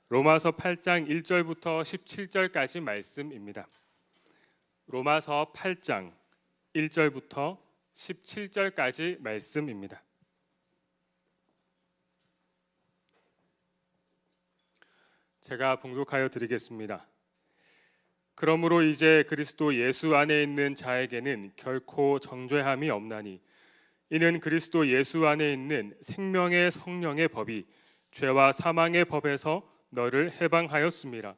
로마서 8장 1절부터 17절까지 말씀입니다. 로마서 8장 1절부터 17절까지 말씀입니다. 제가 봉독하여 드리겠습니다. 그러므로 이제 그리스도 예수 안에 있는 자에게는 결코 정죄함이 없나니 이는 그리스도 예수 안에 있는 생명의 성령의 법이 죄와 사망의 법에서 너를 해방하였음이라.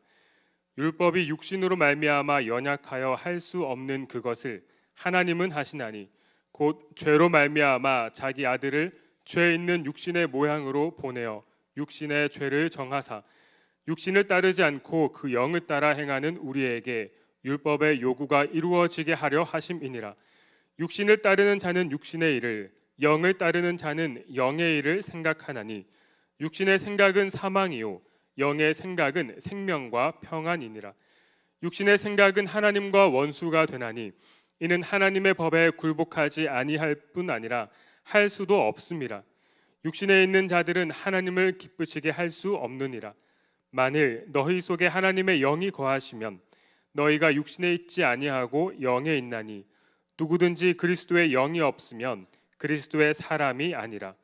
율법이 육신으로 말미암아 연약하여 할 수 없는 그것을 하나님은 하시나니 곧 죄로 말미암아 자기 아들을 죄 있는 육신의 모양으로 보내어 육신의 죄를 정하사 육신을 따르지 않고 그 영을 따라 행하는 우리에게 율법의 요구가 이루어지게 하려 하심이니라. 육신을 따르는 자는 육신의 일을, 영을 따르는 자는 영의 일을 생각하나니 육신의 생각은 사망이요 영의 생각은 생명과 평안이니라. 육신의 생각은 하나님과 원수가 되나니 이는 하나님의 법에 굴복하지 아니할 뿐 아니라 할 수도 없음이라. 육신에 있는 자들은 하나님을 기쁘시게 할 수 없느니라. 만일 너희 속에 하나님의 영이 거하시면 너희가 육신에 있지 아니하고 영에 있나니 누구든지 그리스도의 영이 없으면 그리스도의 사람이 아니라.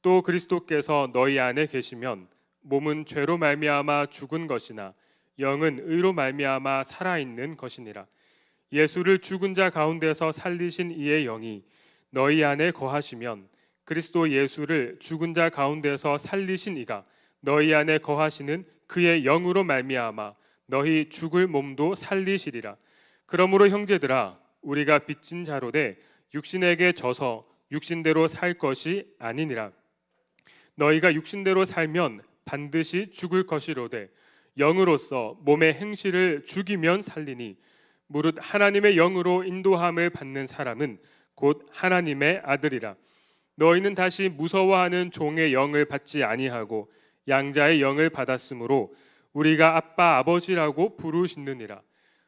또 그리스도께서 너희 안에 계시면 몸은 죄로 말미암아 죽은 것이나 영은 의로 말미암아 살아있는 것이니라. 예수를 죽은 자 가운데서 살리신 이의 영이 너희 안에 거하시면 그리스도 예수를 죽은 자 가운데서 살리신 이가 너희 안에 거하시는 그의 영으로 말미암아 너희 죽을 몸도 살리시리라. 그러므로 형제들아 우리가 빚진 자로되 육신에게 져서 육신대로 살 것이 아니니라. 너희가 육신대로 살면 반드시 죽을 것이로되 영으로서 몸의 행실을 죽이면 살리니 무릇 하나님의 영으로 인도함을 받는 사람은 곧 하나님의 아들이라. 너희는 다시 무서워하는 종의 영을 받지 아니하고 양자의 영을 받았으므로 우리가 아빠 아버지라고 부르시느니라.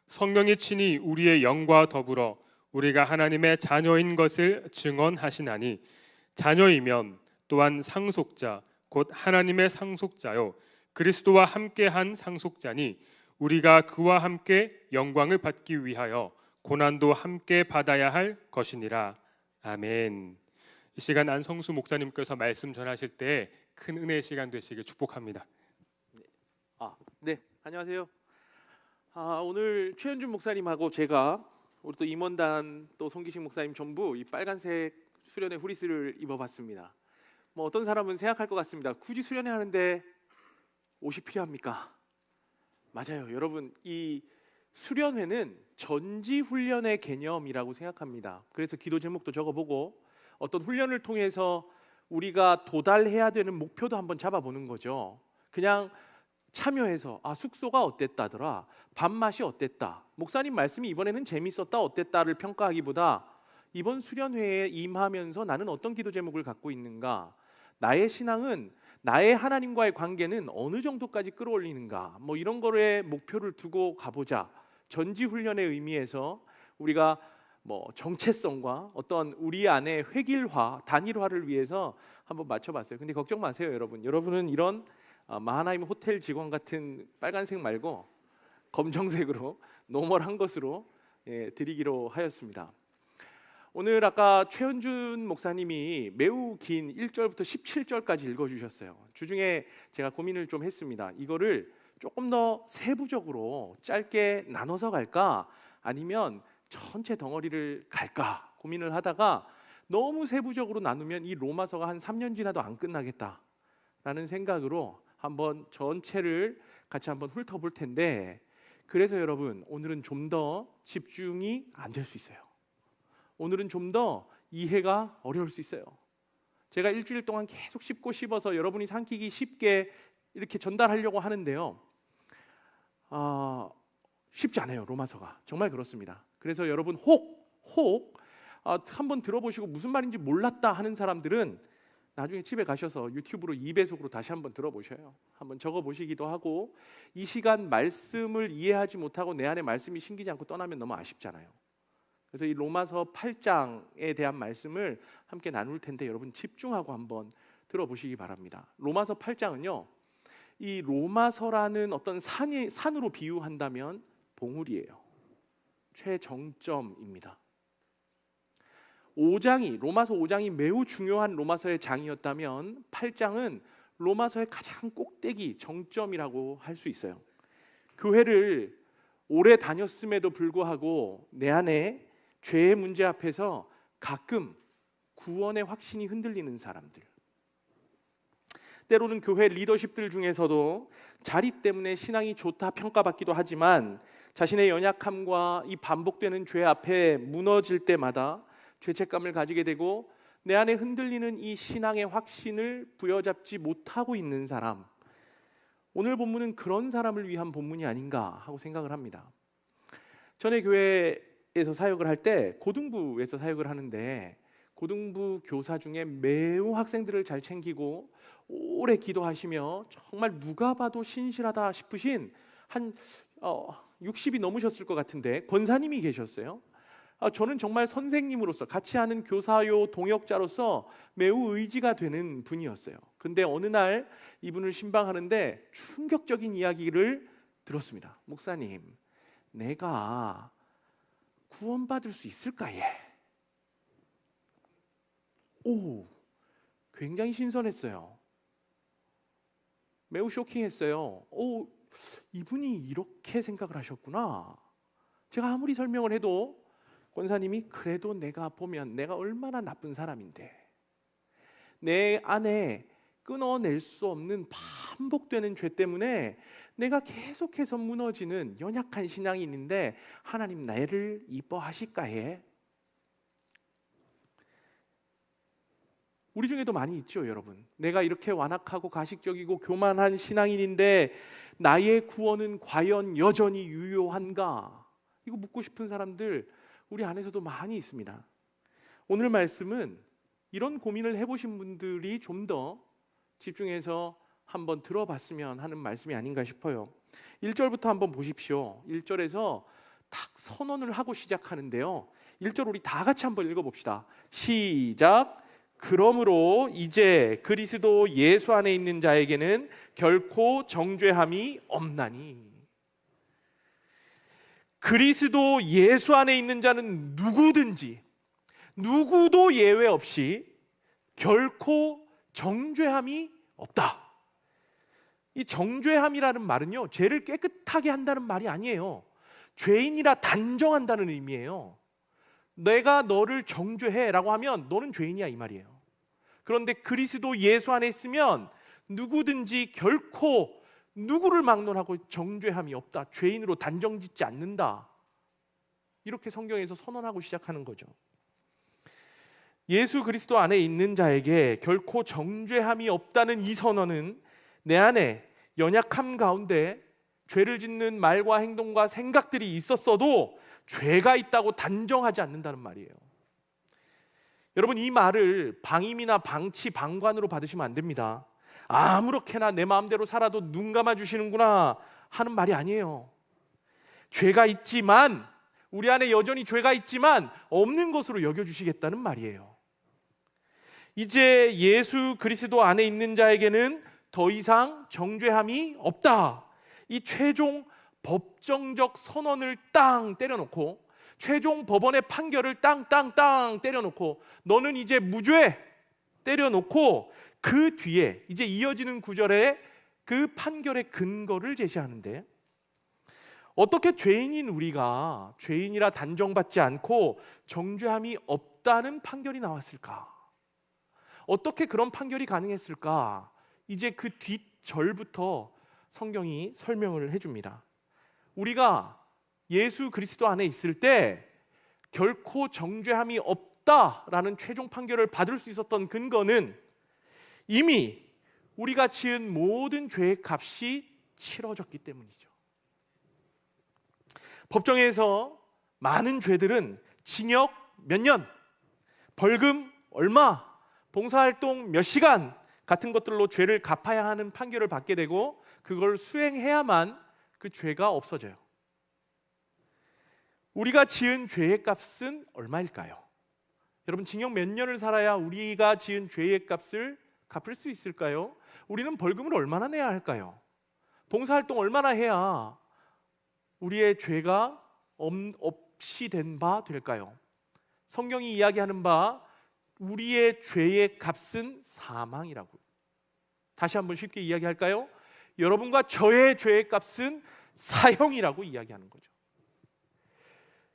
성령이 친히 우리의 영과 더불어 우리가 하나님의 자녀인 것을 증언하시나니 자녀이면 또한 상속자 곧 하나님의 상속자요 그리스도와 함께한 상속자니 우리가 그와 함께 영광을 받기 위하여 고난도 함께 받아야 할 것이니라. 아멘. 이 시간 안성수 목사님께서 말씀 전하실 때 큰 은혜의 시간 되시길 축복합니다. 네, 안녕하세요. 오늘 최현준 목사님하고 제가 우리 또 임원단 또 송기식 목사님 전부 이 빨간색 수련회 후리스를 입어봤습니다. 뭐 어떤 사람은 생각할 것 같습니다. 굳이 수련회 하는데 옷이 필요합니까? 맞아요, 여러분. 이 수련회는 전지 훈련의 개념이라고 생각합니다. 그래서 기도 제목도 적어보고 어떤 훈련을 통해서 우리가 도달해야 되는 목표도 한번 잡아보는 거죠. 그냥 참여해서 숙소가 어땠다더라, 밥맛이 어땠다, 목사님 말씀이 이번에는 재밌었다 어땠다를 평가하기보다 이번 수련회에 임하면서 나는 어떤 기도 제목을 갖고 있는가, 나의 신앙은 나의 하나님과의 관계는 어느 정도까지 끌어올리는가, 뭐 이런 거에 목표를 두고 가보자. 전지훈련의 의미에서 우리가 뭐 정체성과 어떤 우리 안의 획일화, 단일화를 위해서 한번 맞춰봤어요. 근데 걱정 마세요, 여러분. 여러분은 이런 마하나임 호텔 직원 같은 빨간색 말고 검정색으로 노멀한 것으로 드리기로 하였습니다. 오늘 아까 최현준 목사님이 매우 긴 1절부터 17절까지 읽어주셨어요. 주중에 제가 고민을 좀 했습니다. 이거를 조금 더 세부적으로 짧게 나눠서 갈까 아니면 전체 덩어리를 갈까 고민을 하다가 너무 세부적으로 나누면 이 로마서가 한 3년 지나도 안 끝나겠다라는 생각으로 한번 전체를 같이 한번 훑어볼 텐데, 그래서 여러분 오늘은 좀 더 집중이 안 될 수 있어요. 오늘은 좀 더 이해가 어려울 수 있어요. 제가 일주일 동안 계속 씹고 씹어서 여러분이 삼키기 쉽게 이렇게 전달하려고 하는데요, 쉽지 않아요. 로마서가 정말 그렇습니다. 그래서 여러분 혹 한번 들어보시고 무슨 말인지 몰랐다 하는 사람들은 나중에 집에 가셔서 유튜브로 2배속으로 다시 한번 들어보셔요. 한번 적어보시기도 하고, 이 시간 말씀을 이해하지 못하고 내 안에 말씀이 심기지 않고 떠나면 너무 아쉽잖아요. 그래서 이 로마서 8장에 대한 말씀을 함께 나눌 텐데 여러분 집중하고 한번 들어보시기 바랍니다. 로마서 8장은요 이 로마서라는 어떤 산으로 비유한다면 봉우리예요. 최정점입니다. 로마서 5장이 매우 중요한 로마서의 장이었다면 8장은 로마서의 가장 꼭대기 정점이라고 할 수 있어요. 교회를 오래 다녔음에도 불구하고 내 안에 죄의 문제 앞에서 가끔 구원의 확신이 흔들리는 사람들, 때로는 교회 리더십들 중에서도 자리 때문에 신앙이 좋다 평가받기도 하지만 자신의 연약함과 이 반복되는 죄 앞에 무너질 때마다 죄책감을 가지게 되고 내 안에 흔들리는 이 신앙의 확신을 부여잡지 못하고 있는 사람, 오늘 본문은 그런 사람을 위한 본문이 아닌가 하고 생각을 합니다. 전에 교회에서 사역을 할 때 고등부에서 사역을 하는데 고등부 교사 중에 매우 학생들을 잘 챙기고 오래 기도하시며 정말 누가 봐도 신실하다 싶으신 한 60이 넘으셨을 것 같은데 권사님이 계셨어요. 저는 정말 선생님으로서 같이 하는 교사요 동역자로서 매우 의지가 되는 분이었어요. 근데 어느 날 이분을 신방하는데 충격적인 이야기를 들었습니다. 목사님, 내가 구원받을 수 있을까? 굉장히 신선했어요. 매우 쇼킹했어요. 이분이 이렇게 생각을 하셨구나. 제가 아무리 설명을 해도 권사님이 그래도 내가 보면 내가 얼마나 나쁜 사람인데 내 안에 끊어낼 수 없는 반복되는 죄 때문에 내가 계속해서 무너지는 연약한 신앙이 있는데 하나님 나를 이뻐하실까 해. 우리 중에도 많이 있죠, 여러분. 내가 이렇게 완악하고 가식적이고 교만한 신앙인인데 나의 구원은 과연 여전히 유효한가? 이거 묻고 싶은 사람들 우리 안에서도 많이 있습니다. 오늘 말씀은 이런 고민을 해보신 분들이 좀 더 집중해서 한번 들어봤으면 하는 말씀이 아닌가 싶어요. 1절부터 한번 보십시오. 1절에서 딱 선언을 하고 시작하는데요. 1절 우리 다 같이 한번 읽어봅시다. 시작. 그러므로 이제 그리스도 예수 안에 있는 자에게는 결코 정죄함이 없나니. 그리스도 예수 안에 있는 자는 누구든지 누구도 예외 없이 결코 정죄함이 없다. 이 정죄함이라는 말은요, 죄를 깨끗하게 한다는 말이 아니에요. 죄인이라 단정한다는 의미예요. 내가 너를 정죄해라고 하면 너는 죄인이야 이 말이에요. 그런데 그리스도 예수 안에 있으면 누구든지 결코 누구를 막론하고 정죄함이 없다. 죄인으로 단정짓지 않는다. 이렇게 성경에서 선언하고 시작하는 거죠. 예수 그리스도 안에 있는 자에게 결코 정죄함이 없다는 이 선언은 내 안에 연약함 가운데 죄를 짓는 말과 행동과 생각들이 있었어도 죄가 있다고 단정하지 않는다는 말이에요. 여러분, 이 말을 방임이나 방치, 방관으로 받으시면 안 됩니다. 아무렇게나 내 마음대로 살아도 눈 감아주시는구나 하는 말이 아니에요. 죄가 있지만, 우리 안에 여전히 죄가 있지만 없는 것으로 여겨주시겠다는 말이에요. 이제 예수 그리스도 안에 있는 자에게는 더 이상 정죄함이 없다. 이 최종 법정적 선언을 땅 때려놓고, 최종 법원의 판결을 땅 때려놓고, 너는 이제 무죄 때려놓고, 그 뒤에 이제 이어지는 구절에 그 판결의 근거를 제시하는데, 어떻게 죄인인 우리가 죄인이라 단정받지 않고 정죄함이 없다는 판결이 나왔을까? 어떻게 그런 판결이 가능했을까? 이제 그 뒷절부터 성경이 설명을 해줍니다. 우리가 예수 그리스도 안에 있을 때 결코 정죄함이 없다라는 최종 판결을 받을 수 있었던 근거는 이미 우리가 지은 모든 죄의 값이 치러졌기 때문이죠. 법정에서 많은 죄들은 징역 몇 년, 벌금 얼마, 봉사활동 몇 시간 같은 것들로 죄를 갚아야 하는 판결을 받게 되고, 그걸 수행해야만 그 죄가 없어져요. 우리가 지은 죄의 값은 얼마일까요? 여러분, 징역 몇 년을 살아야 우리가 지은 죄의 값을 갚을 수 있을까요? 우리는 벌금을 얼마나 내야 할까요? 봉사활동 얼마나 해야 우리의 죄가 없이 된 바 될까요? 성경이 이야기하는 바 우리의 죄의 값은 사망이라고. 다시 한번 쉽게 이야기할까요? 여러분과 저의 죄의 값은 사형이라고 이야기하는 거죠.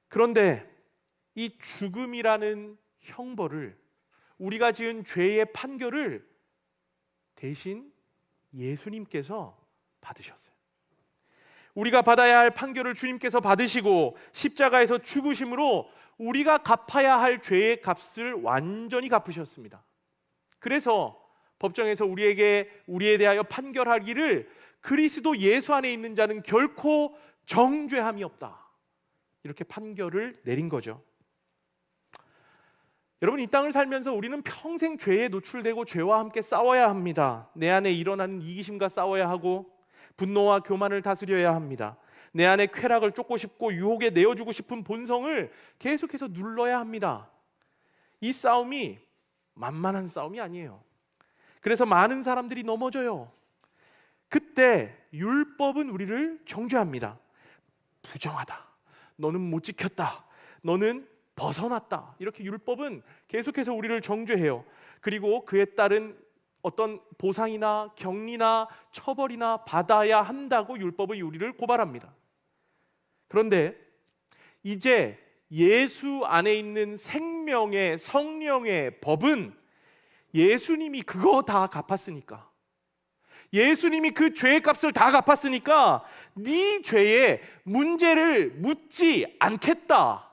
그런데 이 죽음이라는 형벌을, 우리가 지은 죄의 판결을 대신 예수님께서 받으셨어요. 우리가 받아야 할 판결을 주님께서 받으시고 십자가에서 죽으심으로 우리가 갚아야 할 죄의 값을 완전히 갚으셨습니다. 그래서 법정에서 우리에 대하여 판결하기를 그리스도 예수 안에 있는 자는 결코 정죄함이 없다, 이렇게 판결을 내린 거죠. 여러분, 이 땅을 살면서 우리는 평생 죄에 노출되고 죄와 함께 싸워야 합니다. 내 안에 일어나는 이기심과 싸워야 하고 분노와 교만을 다스려야 합니다. 내 안에 쾌락을 쫓고 싶고 유혹에 내어주고 싶은 본성을 계속해서 눌러야 합니다. 이 싸움이 만만한 싸움이 아니에요. 그래서 많은 사람들이 넘어져요. 그때 율법은 우리를 정죄합니다. 부정하다, 너는 못 지켰다, 너는 벗어났다, 이렇게 율법은 계속해서 우리를 정죄해요. 그리고 그에 따른 어떤 보상이나 격리나 처벌이나 받아야 한다고 율법은 우리를 고발합니다. 그런데 이제 예수 안에 있는 생명의 성령의 법은 예수님이 그거 다 갚았으니까, 예수님이 그 죄의 값을 다 갚았으니까 네 죄의 문제를 묻지 않겠다,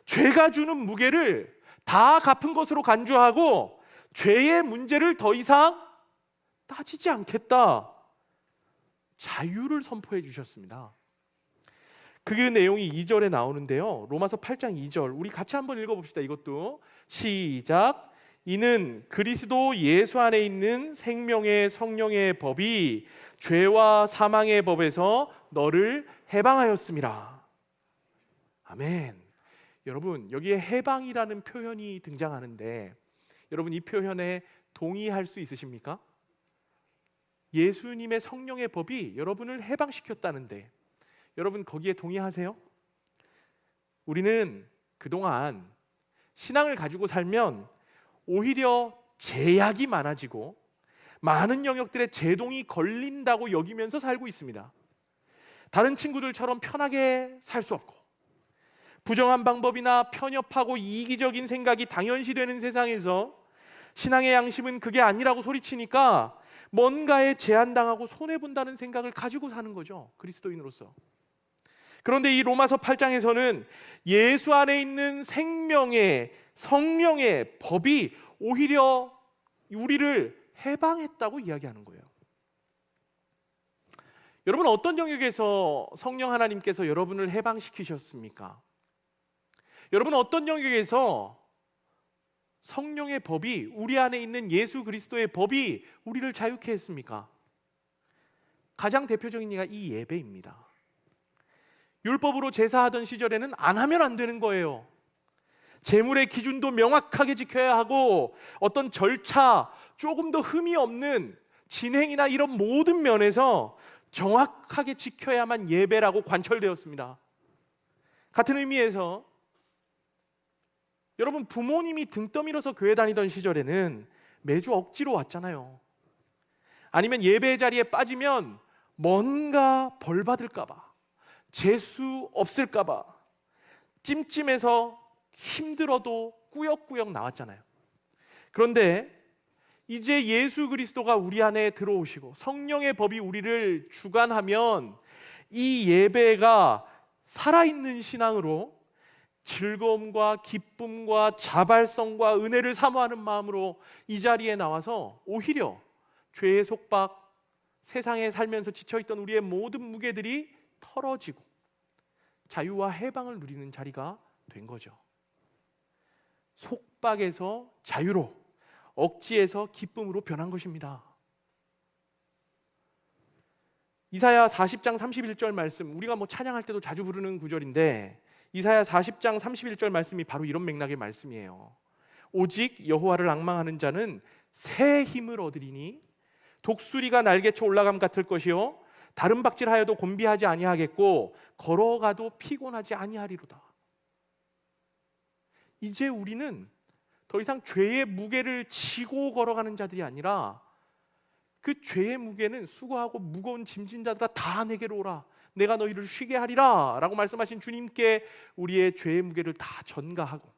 죄가 주는 무게를 다 갚은 것으로 간주하고 죄의 문제를 더 이상 따지지 않겠다, 자유를 선포해 주셨습니다. 그 내용이 2절에 나오는데요, 로마서 8장 2절 우리 같이 한번 읽어봅시다. 이것도 시작. 이는 그리스도 예수 안에 있는 생명의 성령의 법이 죄와 사망의 법에서 너를 해방하였음이라. 아멘. 여러분, 여기에 해방이라는 표현이 등장하는데 여러분, 이 표현에 동의할 수 있으십니까? 예수님의 성령의 법이 여러분을 해방시켰다는데 여러분 거기에 동의하세요? 우리는 그동안 신앙을 가지고 살면 오히려 제약이 많아지고 많은 영역들의 제동이 걸린다고 여기면서 살고 있습니다. 다른 친구들처럼 편하게 살 수 없고 부정한 방법이나 편협하고 이기적인 생각이 당연시되는 세상에서 신앙의 양심은 그게 아니라고 소리치니까 뭔가에 제한당하고 손해본다는 생각을 가지고 사는 거죠, 그리스도인으로서. 그런데 이 로마서 8장에서는 예수 안에 있는 생명의 성령의 법이 오히려 우리를 해방했다고 이야기하는 거예요. 여러분, 어떤 영역에서 성령 하나님께서 여러분을 해방시키셨습니까? 여러분, 어떤 영역에서 성령의 법이, 우리 안에 있는 예수 그리스도의 법이 우리를 자유케 했습니까? 가장 대표적인 예가 이 예배입니다. 율법으로 제사하던 시절에는 안 하면 안 되는 거예요. 제물의 기준도 명확하게 지켜야 하고 어떤 절차, 조금 더 흠이 없는 진행이나 이런 모든 면에서 정확하게 지켜야만 예배라고 관철되었습니다. 같은 의미에서 여러분, 부모님이 등 떠밀어서 교회 다니던 시절에는 매주 억지로 왔잖아요. 아니면 예배 자리에 빠지면 뭔가 벌 받을까 봐, 재수 없을까 봐 찜찜해서 힘들어도 꾸역꾸역 나왔잖아요. 그런데 이제 예수 그리스도가 우리 안에 들어오시고 성령의 법이 우리를 주관하면 이 예배가 살아있는 신앙으로 즐거움과 기쁨과 자발성과 은혜를 사모하는 마음으로 이 자리에 나와서 오히려 죄의 속박, 세상에 살면서 지쳐있던 우리의 모든 무게들이 털어지고 자유와 해방을 누리는 자리가 된 거죠. 속박에서 자유로, 억지에서 기쁨으로 변한 것입니다. 이사야 40장 31절 말씀, 우리가 찬양할 때도 자주 부르는 구절인데 이사야 40장 31절 말씀이 바로 이런 맥락의 말씀이에요. 오직 여호와를 앙망하는 자는 새 힘을 얻으리니 독수리가 날개쳐 올라감 같을 것이요 다른 박질하여도 곤비하지 아니하겠고 걸어가도 피곤하지 아니하리로다. 이제 우리는 더 이상 죄의 무게를 지고 걸어가는 자들이 아니라 그 죄의 무게는 수고하고 무거운 짐진 자들아 다 내게로 오라. 내가 너희를 쉬게 하리라 라고 말씀하신 주님께 우리의 죄의 무게를 다 전가하고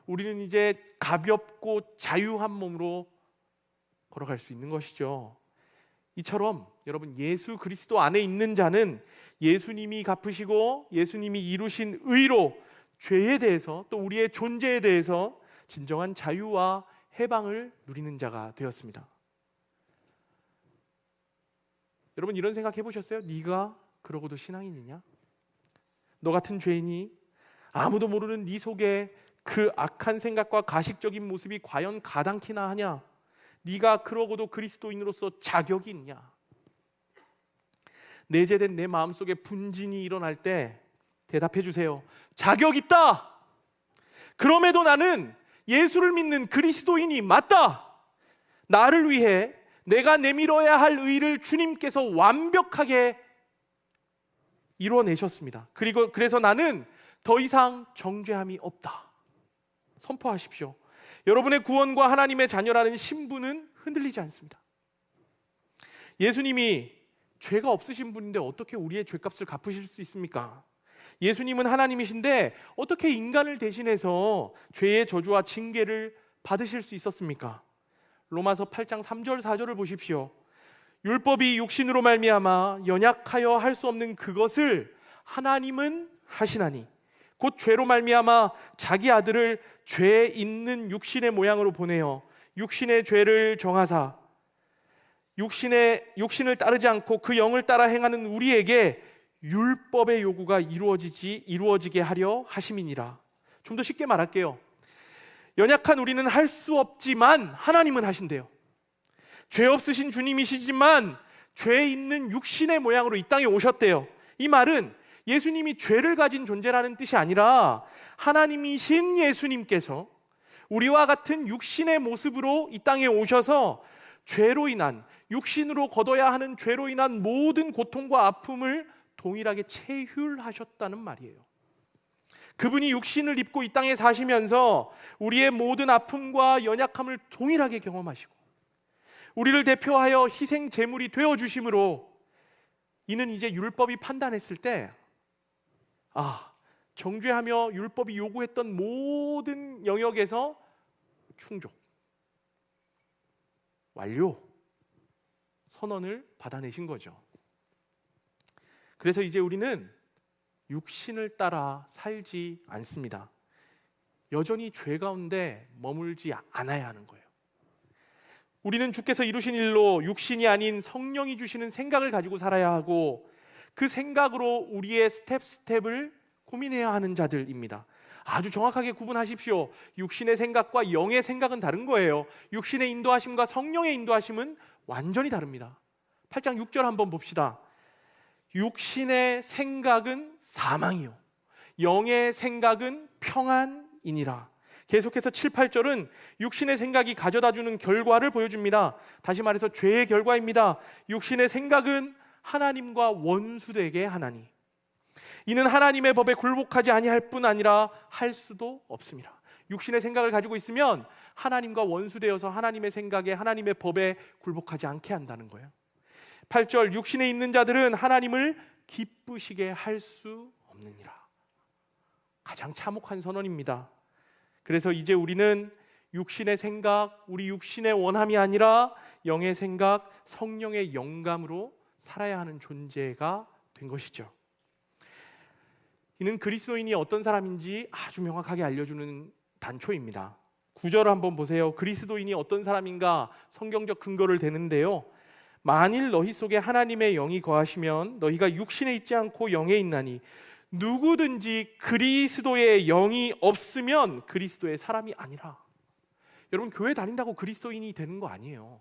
우리는 이제 가볍고 자유한 몸으로 걸어갈 수 있는 것이죠. 이처럼 여러분 예수 그리스도 안에 있는 자는 예수님이 갚으시고 예수님이 이루신 의로 죄에 대해서 또 우리의 존재에 대해서 진정한 자유와 해방을 누리는 자가 되었습니다. 여러분 이런 생각 해보셨어요? 네가 그러고도 신앙인이냐? 너 같은 죄인이 아무도 모르는 네 속에 그 악한 생각과 가식적인 모습이 과연 가당키나 하냐? 네가 그러고도 그리스도인으로서 자격이 있냐? 내재된 내 마음속에 분진이 일어날 때 대답해 주세요. 자격 있다. 그럼에도 나는 예수를 믿는 그리스도인이 맞다. 나를 위해 내가 내밀어야 할 의를 주님께서 완벽하게 이루어내셨습니다. 그래서 나는 더 이상 정죄함이 없다. 선포하십시오. 여러분의 구원과 하나님의 자녀라는 신분은 흔들리지 않습니다. 예수님이 죄가 없으신 분인데 어떻게 우리의 죄값을 갚으실 수 있습니까? 예수님은 하나님이신데 어떻게 인간을 대신해서 죄의 저주와 징계를 받으실 수 있었습니까? 로마서 8장 3절 4절을 보십시오. 율법이 육신으로 말미암아 연약하여 할 수 없는 그것을 하나님은 하시나니 곧 죄로 말미암아 자기 아들을 죄 있는 육신의 모양으로 보내어 육신의 죄를 정하사 육신을 따르지 않고 그 영을 따라 행하는 우리에게 율법의 요구가 이루어지게 하려 하심이니라. 좀 더 쉽게 말할게요. 연약한 우리는 할 수 없지만 하나님은 하신대요. 죄 없으신 주님이시지만 죄 있는 육신의 모양으로 이 땅에 오셨대요. 이 말은 예수님이 죄를 가진 존재라는 뜻이 아니라 하나님이신 예수님께서 우리와 같은 육신의 모습으로 이 땅에 오셔서 죄로 인한 육신으로 거둬야 하는 죄로 인한 모든 고통과 아픔을 동일하게 체휼하셨다는 말이에요. 그분이 육신을 입고 이 땅에 사시면서 우리의 모든 아픔과 연약함을 동일하게 경험하시고 우리를 대표하여 희생 제물이 되어 주심으로 이는 이제 율법이 판단했을 때 정죄하며 율법이 요구했던 모든 영역에서 충족, 완료, 선언을 받아내신 거죠. 그래서 이제 우리는 육신을 따라 살지 않습니다. 여전히 죄 가운데 머물지 않아야 하는 거예요. 우리는 주께서 이루신 일로 육신이 아닌 성령이 주시는 생각을 가지고 살아야 하고 그 생각으로 우리의 스텝을 고민해야 하는 자들입니다. 아주 정확하게 구분하십시오. 육신의 생각과 영의 생각은 다른 거예요. 육신의 인도하심과 성령의 인도하심은 완전히 다릅니다. 8장 6절 한번 봅시다. 육신의 생각은 사망이요 영의 생각은 평안이니라. 계속해서 7, 8절은 육신의 생각이 가져다주는 결과를 보여줍니다. 다시 말해서 죄의 결과입니다. 육신의 생각은 하나님과 원수되게 하나니 이는 하나님의 법에 굴복하지 아니할 뿐 아니라 할 수도 없습니다. 육신의 생각을 가지고 있으면 하나님과 원수되어서 하나님의 생각에 하나님의 법에 굴복하지 않게 한다는 거예요. 8절 육신에 있는 자들은 하나님을 기쁘시게 할 수 없느니라. 가장 참혹한 선언입니다. 그래서 이제 우리는 육신의 생각, 우리 육신의 원함이 아니라 영의 생각, 성령의 영감으로 살아야 하는 존재가 된 것이죠. 이는 그리스도인이 어떤 사람인지 아주 명확하게 알려주는 단초입니다. 9절을 한번 보세요. 그리스도인이 어떤 사람인가 성경적 근거를 대는데요. 만일 너희 속에 하나님의 영이 거하시면 너희가 육신에 있지 않고 영에 있나니 누구든지 그리스도의 영이 없으면 그리스도의 사람이 아니라. 여러분 교회 다닌다고 그리스도인이 되는 거 아니에요.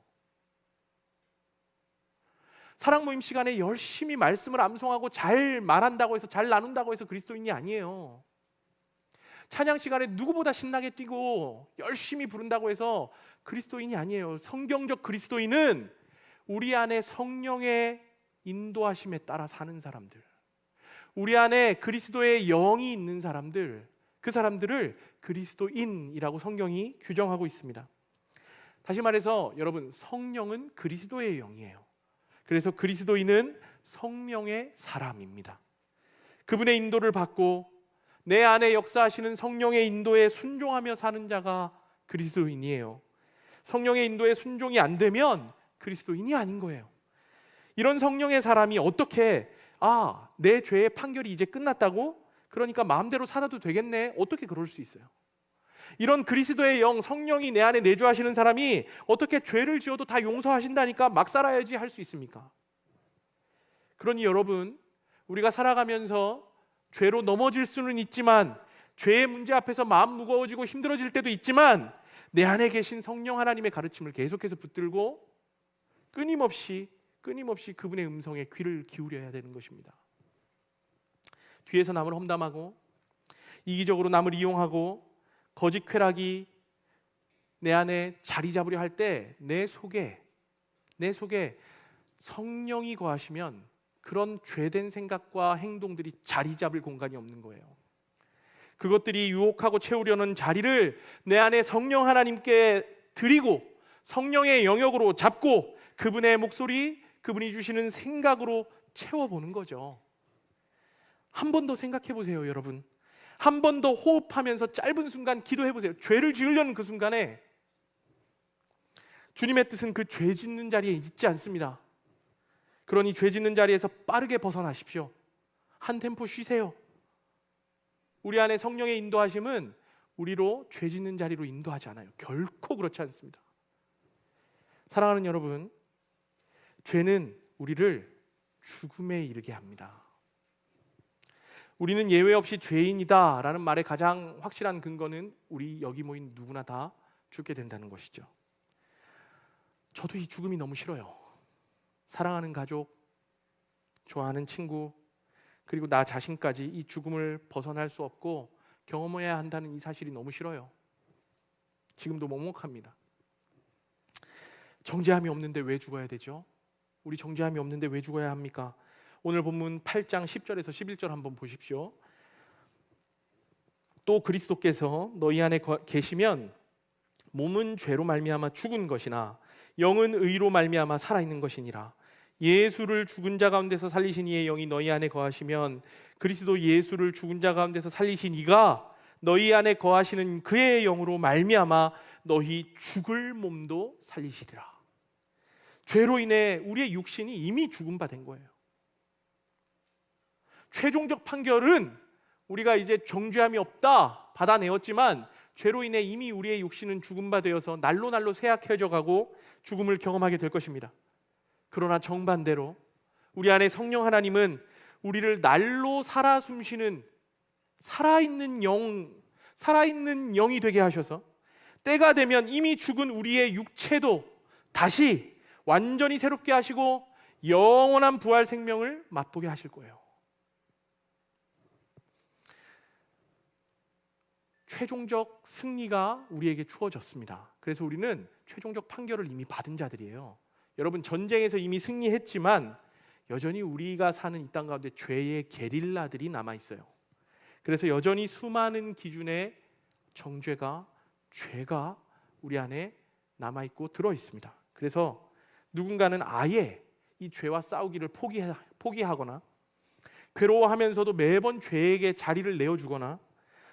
사랑 모임 시간에 열심히 말씀을 암송하고 잘 말한다고 해서 잘 나눈다고 해서 그리스도인이 아니에요. 찬양 시간에 누구보다 신나게 뛰고 열심히 부른다고 해서 그리스도인이 아니에요. 성경적 그리스도인은 우리 안에 성령의 인도하심에 따라 사는 사람들, 우리 안에 그리스도의 영이 있는 사람들, 그 사람들을 그리스도인이라고 성경이 규정하고 있습니다. 다시 말해서 여러분, 성령은 그리스도의 영이에요. 그래서 그리스도인은 성령의 사람입니다. 그분의 인도를 받고 내 안에 역사하시는 성령의 인도에 순종하며 사는 자가 그리스도인이에요. 성령의 인도에 순종이 안 되면 그리스도인이 아닌 거예요. 이런 성령의 사람이 어떻게 내 죄의 판결이 이제 끝났다고? 그러니까 마음대로 살아도 되겠네? 어떻게 그럴 수 있어요? 이런 그리스도의 영, 성령이 내 안에 내주하시는 사람이 어떻게 죄를 지어도 다 용서하신다니까 막 살아야지 할 수 있습니까? 그러니 여러분, 우리가 살아가면서 죄로 넘어질 수는 있지만, 죄의 문제 앞에서 마음 무거워지고 힘들어질 때도 있지만, 내 안에 계신 성령 하나님의 가르침을 계속해서 붙들고 끊임없이 그분의 음성에 귀를 기울여야 되는 것입니다. 뒤에서 남을 험담하고 이기적으로 남을 이용하고 거짓 쾌락이 내 안에 자리 잡으려 할 때 내 속에 성령이 거하시면 그런 죄된 생각과 행동들이 자리 잡을 공간이 없는 거예요. 그것들이 유혹하고 채우려는 자리를 내 안에 성령 하나님께 드리고 성령의 영역으로 잡고 그분의 목소리, 그분이 주시는 생각으로 채워보는 거죠. 한 번 더 생각해 보세요, 여러분. 한 번 더 호흡하면서 짧은 순간 기도해 보세요. 죄를 지으려는 그 순간에 주님의 뜻은 그 죄 짓는 자리에 있지 않습니다. 그러니 죄 짓는 자리에서 빠르게 벗어나십시오. 한 템포 쉬세요. 우리 안에 성령의 인도하심은 우리로 죄 짓는 자리로 인도하지 않아요. 결코 그렇지 않습니다. 사랑하는 여러분, 죄는 우리를 죽음에 이르게 합니다. 우리는 예외 없이 죄인이다 라는 말의 가장 확실한 근거는 우리 여기 모인 누구나 다 죽게 된다는 것이죠. 저도 이 죽음이 너무 싫어요. 사랑하는 가족, 좋아하는 친구, 그리고 나 자신까지 이 죽음을 벗어날 수 없고 경험해야 한다는 이 사실이 너무 싫어요. 지금도 먹먹합니다. 정죄함이 없는데 왜 죽어야 되죠? 우리 정죄함이 없는데 왜 죽어야 합니까? 오늘 본문 8장 10절에서 11절 한번 보십시오. 또 그리스도께서 너희 안에 계시면 몸은 죄로 말미암아 죽은 것이나 영은 의로 말미암아 살아있는 것이니라. 예수를 죽은 자 가운데서 살리신 이의 영이 너희 안에 거하시면 그리스도 예수를 죽은 자 가운데서 살리신 이가 너희 안에 거하시는 그의 영으로 말미암아 너희 죽을 몸도 살리시리라. 죄로 인해 우리의 육신이 이미 죽은 바 된 거예요. 최종적 판결은 우리가 이제 정죄함이 없다 받아내었지만 죄로 인해 이미 우리의 육신은 죽은 바 되어서 날로 쇠약해져 가고 죽음을 경험하게 될 것입니다. 그러나 정반대로 우리 안에 성령 하나님은 우리를 날로 살아 숨쉬는 살아있는 영이 되게 하셔서 때가 되면 이미 죽은 우리의 육체도 다시 완전히 새롭게 하시고 영원한 부활 생명을 맛보게 하실 거예요. 최종적 승리가 우리에게 주어졌습니다. 그래서 우리는 최종적 판결을 이미 받은 자들이에요. 여러분, 전쟁에서 이미 승리했지만 여전히 우리가 사는 이 땅 가운데 죄의 게릴라들이 남아있어요. 그래서 여전히 수많은 기준의 정죄가, 죄가 우리 안에 남아있고 들어있습니다. 그래서 누군가는 아예 이 죄와 싸우기를 포기하거나 괴로워하면서도 매번 죄에게 자리를 내어주거나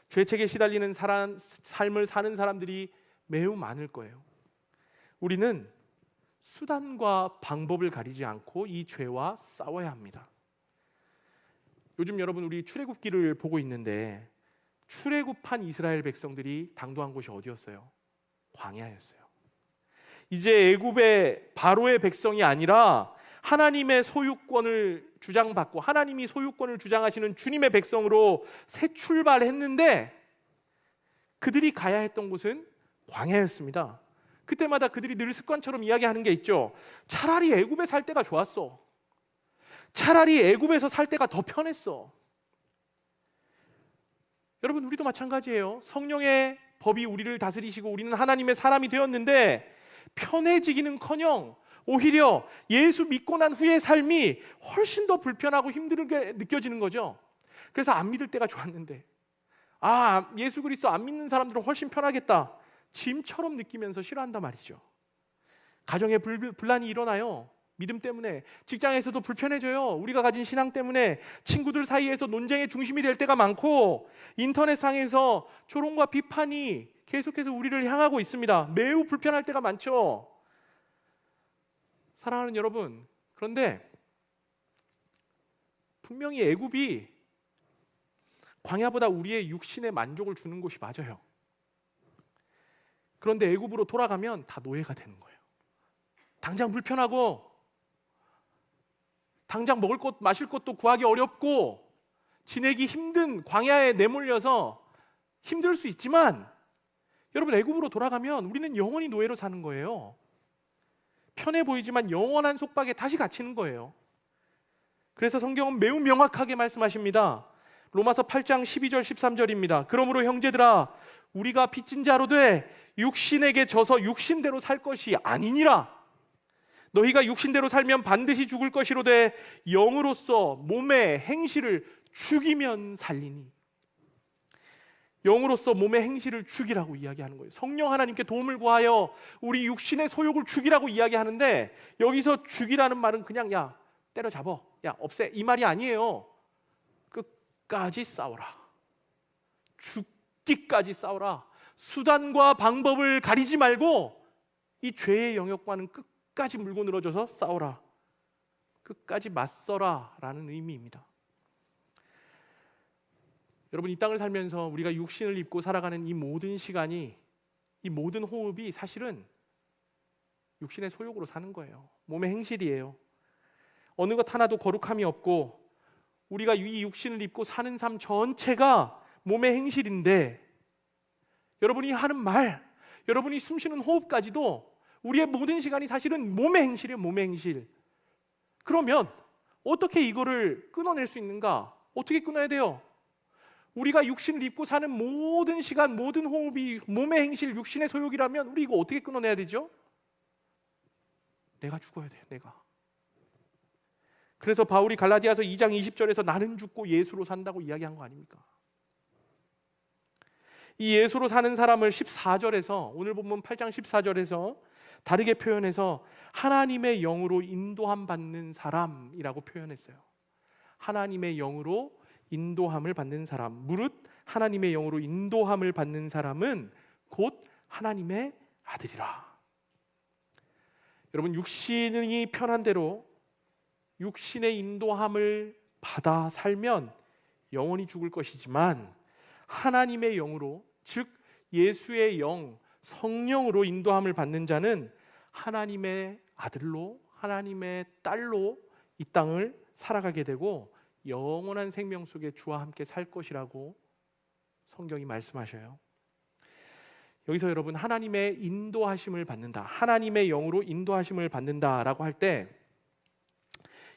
죄책에 시달리는 삶을 사는 사람들이 매우 많을 거예요. 우리는 수단과 방법을 가리지 않고 이 죄와 싸워야 합니다. 요즘 여러분, 우리 출애굽기를 보고 있는데 출애굽한 이스라엘 백성들이 당도한 곳이 어디였어요? 광야였어요. 이제 애굽의 바로의 백성이 아니라 하나님의 소유권을 주장받고 하나님이 소유권을 주장하시는 주님의 백성으로 새 출발했는데 그들이 가야 했던 곳은 광야였습니다. 그때마다 그들이 늘 습관처럼 이야기하는 게 있죠. 차라리 애굽에 살 때가 좋았어. 차라리 애굽에서 살 때가 더 편했어. 여러분, 우리도 마찬가지예요. 성령의 법이 우리를 다스리시고 우리는 하나님의 사람이 되었는데 편해지기는커녕 오히려 예수 믿고 난 후의 삶이 훨씬 더 불편하고 힘들게 느껴지는 거죠. 그래서 안 믿을 때가 좋았는데, 예수 그리스도 안 믿는 사람들은 훨씬 편하겠다, 짐처럼 느끼면서 싫어한단 말이죠. 가정에 분란이 일어나요. 믿음 때문에. 직장에서도 불편해져요. 우리가 가진 신앙 때문에. 친구들 사이에서 논쟁의 중심이 될 때가 많고, 인터넷상에서 조롱과 비판이 계속해서 우리를 향하고 있습니다. 매우 불편할 때가 많죠. 사랑하는 여러분, 그런데 분명히 애굽이 광야보다 우리의 육신의 만족을 주는 곳이 맞아요. 그런데 애굽으로 돌아가면 다 노예가 되는 거예요. 당장 불편하고, 당장 먹을 것 마실 것도 구하기 어렵고, 지내기 힘든 광야에 내몰려서 힘들 수 있지만, 여러분, 애굽으로 돌아가면 우리는 영원히 노예로 사는 거예요. 편해 보이지만 영원한 속박에 다시 갇히는 거예요. 그래서 성경은 매우 명확하게 말씀하십니다. 로마서 8장 12절 13절입니다. 그러므로 형제들아, 우리가 빚진 자로 돼 육신에게 져서 육신대로 살 것이 아니니라. 너희가 육신대로 살면 반드시 죽을 것이로되 영으로서 몸의 행실을 죽이면 살리니. 영으로서 몸의 행실을 죽이라고 이야기하는 거예요. 성령 하나님께 도움을 구하여 우리 육신의 소욕을 죽이라고 이야기하는데, 여기서 죽이라는 말은 그냥 때려잡아, 없애, 이 말이 아니에요. 끝까지 싸워라. 죽기까지 싸워라. 수단과 방법을 가리지 말고 이 죄의 영역과는 끝까지 물고 늘어져서 싸워라. 끝까지 맞서라 라는 의미입니다. 여러분, 이 땅을 살면서 우리가 육신을 입고 살아가는 이 모든 시간이, 이 모든 호흡이 사실은 육신의 소욕으로 사는 거예요. 몸의 행실이에요. 어느 것 하나도 거룩함이 없고, 우리가 이 육신을 입고 사는 삶 전체가 몸의 행실인데, 여러분이 하는 말, 여러분이 숨쉬는 호흡까지도 우리의 모든 시간이 사실은 몸의 행실이에요. 몸의 행실. 그러면 어떻게 이거를 끊어낼 수 있는가? 어떻게 끊어야 돼요? 우리가 육신을 입고 사는 모든 시간, 모든 호흡이 몸의 행실, 육신의 소욕이라면 우리 이거 어떻게 끊어내야 되죠? 내가 죽어야 돼, 내가. 그래서 바울이 갈라디아서 2장 20절에서 나는 죽고 예수로 산다고 이야기한 거 아닙니까? 이 예수로 사는 사람을 14절에서, 오늘 본문 8장 14절에서 다르게 표현해서 하나님의 영으로 인도함 받는 사람이라고 표현했어요. 하나님의 영으로 인도함을 받는 사람, 무릇 하나님의 영으로 인도함을 받는 사람은 곧 하나님의 아들이라. 여러분, 육신이 편한 대로 육신의 인도함을 받아 살면 영원히 죽을 것이지만, 하나님의 영으로, 즉 예수의 영, 성령으로 인도함을 받는 자는 하나님의 아들로, 하나님의 딸로 이 땅을 살아가게 되고 영원한 생명 속에 주와 함께 살 것이라고 성경이 말씀하셔요. 여기서 여러분, 하나님의 인도하심을 받는다, 하나님의 영으로 인도하심을 받는다라고 할 때,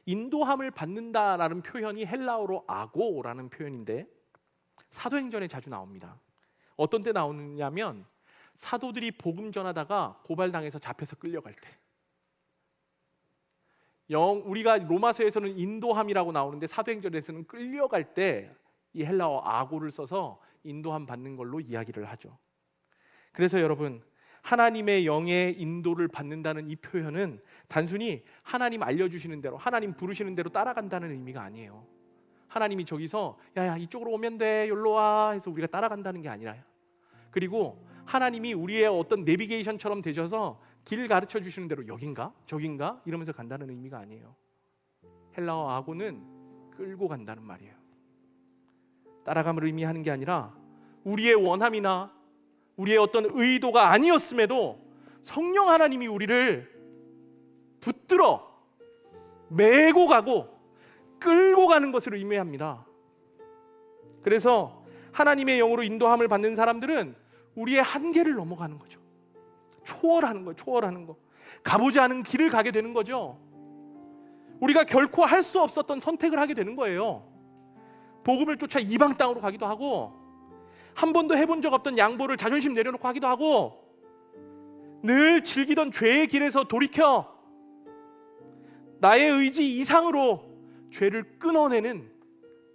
인도함을 받는다라는 표현이 헬라어로 아고라는 표현인데 사도행전에 자주 나옵니다. 어떤 때 나오느냐면, 사도들이 복음 전하다가 고발당해서 잡혀서 끌려갈 때, 우리가 로마서에서는 인도함이라고 나오는데 사도행전에서는 끌려갈 때 이 헬라어 아고를 써서 인도함 받는 걸로 이야기를 하죠. 그래서 여러분, 하나님의 영의 인도를 받는다는 이 표현은 단순히 하나님 알려주시는 대로, 하나님 부르시는 대로 따라간다는 의미가 아니에요. 하나님이 저기서 야야 이쪽으로 오면 돼, 여기로 와 해서 우리가 따라간다는 게 아니라요. 그리고 하나님이 우리의 어떤 내비게이션처럼 되셔서 길 가르쳐 주시는 대로 여긴가 저긴가 이러면서 간다는 의미가 아니에요. 헬라어 아고는 끌고 간다는 말이에요. 따라감을 의미하는 게 아니라 우리의 원함이나 우리의 어떤 의도가 아니었음에도 성령 하나님이 우리를 붙들어 메고 가고 끌고 가는 것을 의미합니다. 그래서 하나님의 영으로 인도함을 받는 사람들은 우리의 한계를 넘어가는 거죠. 초월하는 거예요. 초월하는 거. 가보지 않은 길을 가게 되는 거죠. 우리가 결코 할 수 없었던 선택을 하게 되는 거예요. 복음을 쫓아 이방 땅으로 가기도 하고, 한 번도 해본 적 없던 양보를 자존심 내려놓고 하기도 하고, 늘 즐기던 죄의 길에서 돌이켜 나의 의지 이상으로 죄를 끊어내는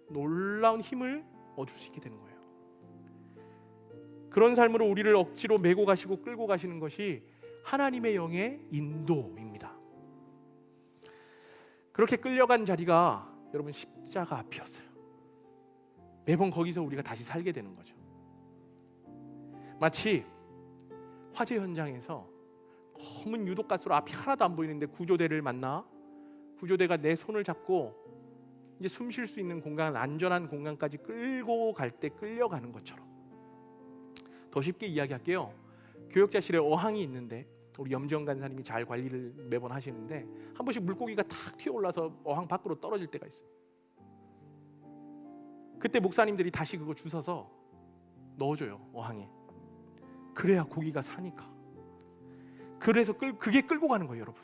놀라운 힘을 얻을 수 있게 되는 거예요. 그런 삶으로 우리를 억지로 메고 가시고 끌고 가시는 것이 하나님의 영의 인도입니다. 그렇게 끌려간 자리가 여러분 십자가 앞이었어요. 매번 거기서 우리가 다시 살게 되는 거죠. 마치 화재 현장에서 검은 유독가스로 앞이 하나도 안 보이는데 구조대를 만나 구조대가 내 손을 잡고 이제 숨 쉴 수 있는 공간, 안전한 공간까지 끌고 갈 때 끌려가는 것처럼. 더 쉽게 이야기할게요. 교역자실에 어항이 있는데 우리 염지영 간사님이 잘 관리를 매번 하시는데 한 번씩 물고기가 탁 튀어올라서 어항 밖으로 떨어질 때가 있어요. 그때 목사님들이 다시 그거 주워서 넣어줘요, 어항에. 그래야 고기가 사니까. 그래서 그게 끌고 가는 거예요, 여러분.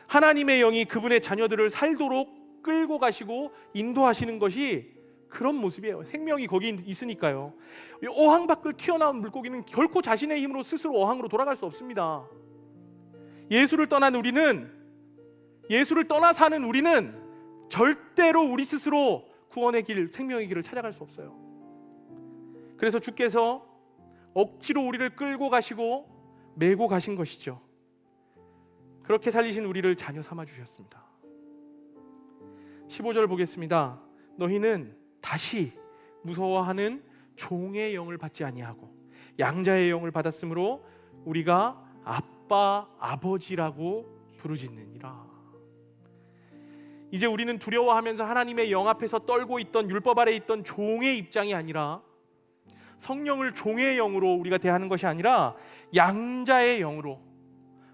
하나님의 영이 그분의 자녀들을 살도록 끌고 가시고 인도하시는 것이 그런 모습이에요. 생명이 거기 있으니까요. 어항 밖을 튀어나온 물고기는 결코 자신의 힘으로 스스로 어항으로 돌아갈 수 없습니다. 예수를 떠난 우리는, 예수를 떠나 사는 우리는 절대로 우리 스스로 구원의 길, 생명의 길을 찾아갈 수 없어요. 그래서 주께서 억지로 우리를 끌고 가시고 메고 가신 것이죠. 그렇게 살리신 우리를 자녀 삼아 주셨습니다. 15절 보겠습니다. 너희는 다시 무서워하는 종의 영을 받지 아니하고 양자의 영을 받았으므로 우리가 아빠, 아버지라고 부르짖느니라. 이제 우리는 두려워하면서 하나님의 영 앞에서 떨고 있던, 율법 아래 있던 종의 입장이 아니라, 성령을 종의 영으로 우리가 대하는 것이 아니라 양자의 영으로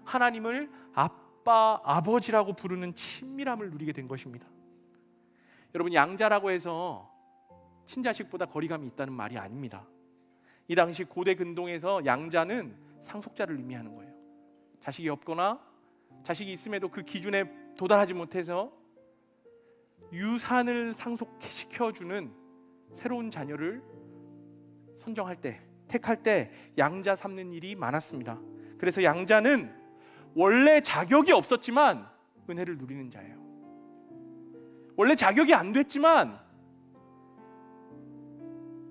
하나님을 아빠, 아버지라고 부르는 친밀함을 누리게 된 것입니다. 여러분, 양자라고 해서 친자식보다 거리감이 있다는 말이 아닙니다. 이 당시 고대 근동에서 양자는 상속자를 의미하는 거예요. 자식이 없거나 자식이 있음에도 그 기준에 도달하지 못해서 유산을 상속시켜주는 새로운 자녀를 선정할 때, 택할 때 양자 삼는 일이 많았습니다. 그래서 양자는 원래 자격이 없었지만 은혜를 누리는 자예요. 원래 자격이 안 됐지만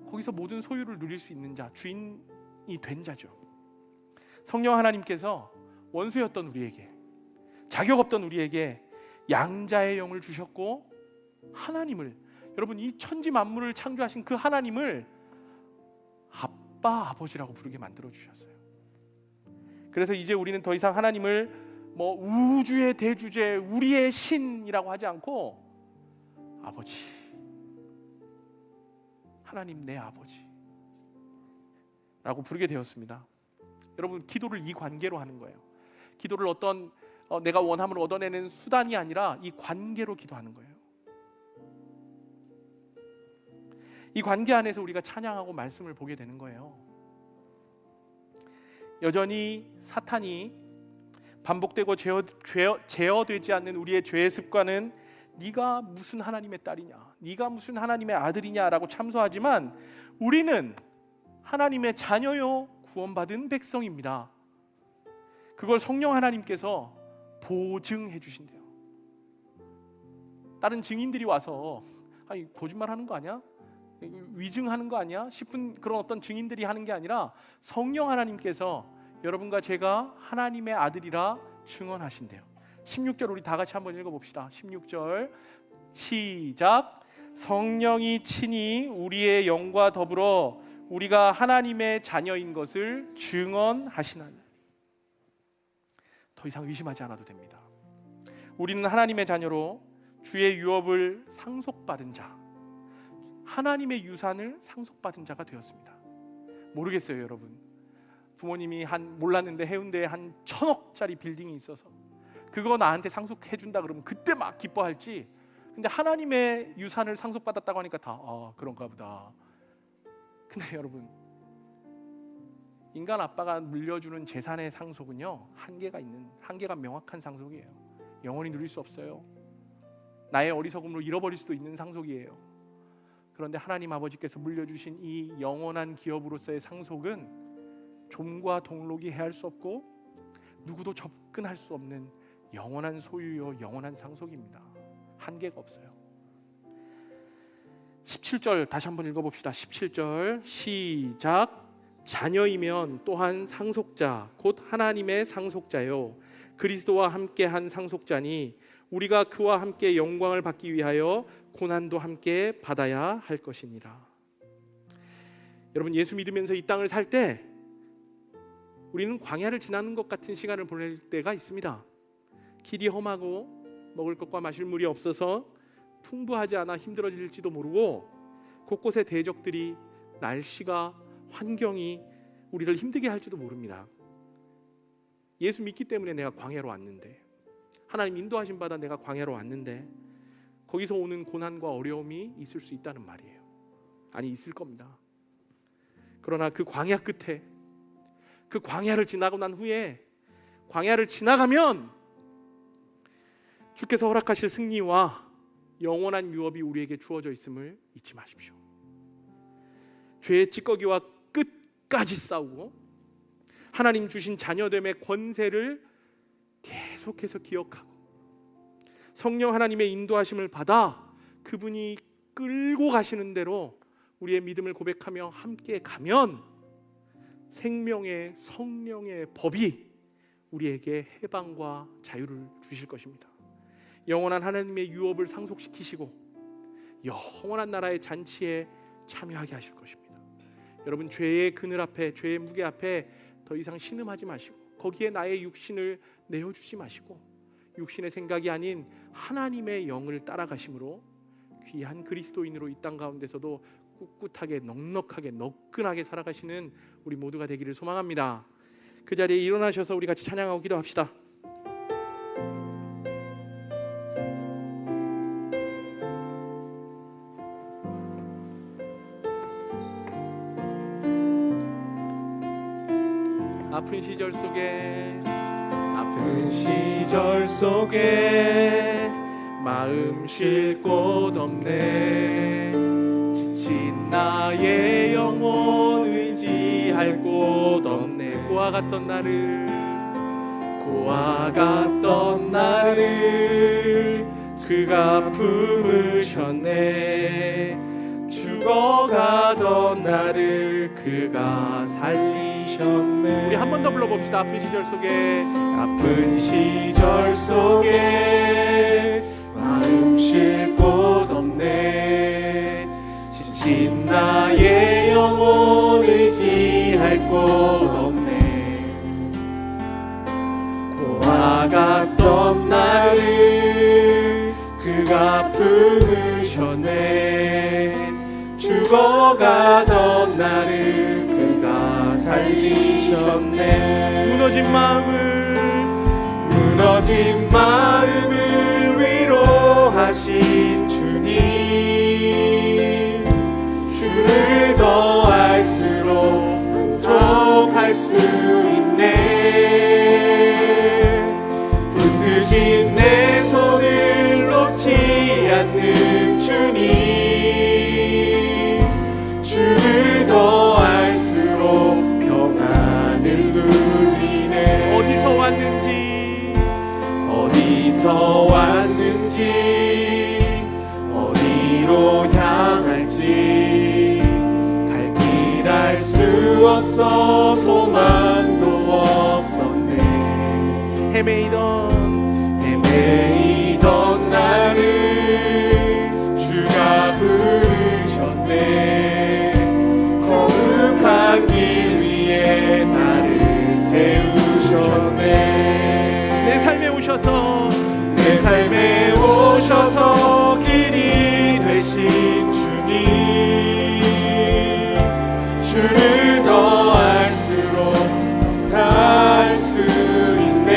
거기서 모든 소유를 누릴 수 있는 자, 주인이 된 자죠. 성령 하나님께서 원수였던 우리에게, 자격 없던 우리에게 양자의 영을 주셨고, 하나님을, 여러분, 이 천지 만물을 창조하신 그 하나님을 아빠, 아버지라고 부르게 만들어 주셨어요. 그래서 이제 우리는 더 이상 하나님을 우주의 대주제, 우리의 신이라고 하지 않고 아버지, 하나님 내 아버지 라고 부르게 되었습니다. 여러분, 기도를 이 관계로 하는 거예요. 기도를 어떤 내가 원함을 얻어내는 수단이 아니라 이 관계로 기도하는 거예요. 이 관계 안에서 우리가 찬양하고 말씀을 보게 되는 거예요. 여전히 사탄이 반복되고 제어되지 않는 우리의 죄의 습관은 네가 무슨 하나님의 딸이냐, 네가 무슨 하나님의 아들이냐라고 참소하지만 우리는 하나님의 자녀요, 구원받은 백성입니다. 그걸 성령 하나님께서 보증해 주신대요. 다른 증인들이 와서 아니 거짓말하는 거 아니야? 위증하는 거 아니야? 싶은 그런 어떤 증인들이 하는 게 아니라 성령 하나님께서 여러분과 제가 하나님의 아들이라 증언하신대요. 16절 우리 다 같이 한번 읽어봅시다. 16절 시작. 성령이 친히 우리의 영과 더불어 우리가 하나님의 자녀인 것을 증언하시나니. 더 이상 의심하지 않아도 됩니다. 우리는 하나님의 자녀로 주의 유업을 상속받은 자, 하나님의 유산을 상속받은 자가 되었습니다. 모르겠어요, 여러분. 부모님이 몰랐는데 해운대에 한 1,000억짜리 빌딩이 있어서 그거 나한테 상속해 준다 그러면 그때 막 기뻐할지, 근데 하나님의 유산을 상속받았다고 하니까 다 그런가 보다. 근데 여러분, 인간 아빠가 물려주는 재산의 상속은요, 한계가 명확한 상속이에요. 영원히 누릴 수 없어요. 나의 어리석음으로 잃어버릴 수도 있는 상속이에요. 그런데 하나님 아버지께서 물려주신 이 영원한 기업으로서의 상속은 좀과 동록이 해할 수 없고 누구도 접근할 수 없는 영원한 소유요 영원한 상속입니다. 한계가 없어요. 17절 다시 한번 읽어봅시다. 17절 시작. 자녀이면 또한 상속자 곧 하나님의 상속자요 그리스도와 함께한 상속자니 우리가 그와 함께 영광을 받기 위하여 고난도 함께 받아야 할 것이니라. 여러분, 예수 믿으면서 이 땅을 살 때 우리는 광야를 지나는 것 같은 시간을 보낼 때가 있습니다. 길이 험하고 먹을 것과 마실 물이 없어서 풍부하지 않아 힘들어질지도 모르고 곳곳에 대적들이, 날씨가, 환경이 우리를 힘들게 할지도 모릅니다. 예수 믿기 때문에 내가 광야로 왔는데, 하나님 인도하심 받아 내가 광야로 왔는데 거기서 오는 고난과 어려움이 있을 수 있다는 말이에요. 아니, 있을 겁니다. 그러나 그 광야 끝에, 그 광야를 지나고 난 후에, 광야를 지나가면 주께서 허락하실 승리와 영원한 유업이 우리에게 주어져 있음을 잊지 마십시오. 죄의 찌꺼기와 끝까지 싸우고 하나님 주신 자녀됨의 권세를 계속해서 기억하고 성령 하나님의 인도하심을 받아 그분이 끌고 가시는 대로 우리의 믿음을 고백하며 함께 가면 생명의 성령의 법이 우리에게 해방과 자유를 주실 것입니다. 영원한 하나님의 유업을 상속시키시고 영원한 나라의 잔치에 참여하게 하실 것입니다. 여러분, 죄의 그늘 앞에, 죄의 무게 앞에 더 이상 신음하지 마시고 거기에 나의 육신을 내어주지 마시고 육신의 생각이 아닌 하나님의 영을 따라가심으로 귀한 그리스도인으로 이 땅 가운데서도 꿋꿋하게, 넉넉하게, 너끈하게 살아가시는 우리 모두가 되기를 소망합니다. 그 자리에 일어나셔서 우리 같이 찬양하고 기도합시다. 아픈 시절 속에 마음 쉴 곳 없네. 지친 나의 영혼 의지할 곳 없네. 고아 같던 나를 그가 품으셨네. 죽어가던 나를 그가 살리셨네. 우리 한 번 더 불러봅시다. 아픈 시절 속에 마음 쉴 곳 없네. 지친 나의 영혼 의지할 곳 없네. 고아 같던 나를 그가 품으셨네. 죽어가던 나를 그가 살리셨네. 무너진 마음을 위로하신 주님, 주를 더 알수록 만족할 수 있네. 붙드신 내 손을 놓지 않는 주님, 주를 더 알수록 평안을 누리네. 어디서 왔는지 어디로 향할지 갈 길 알 수 없어 소망도 없었네. 헤매이던 나를 주가 부르셨네. 거룩한 길 위에 나를 세우셨네. 내 삶에 오셔서 길이 되신 주님, 주를 더 알수록 살 수 있네.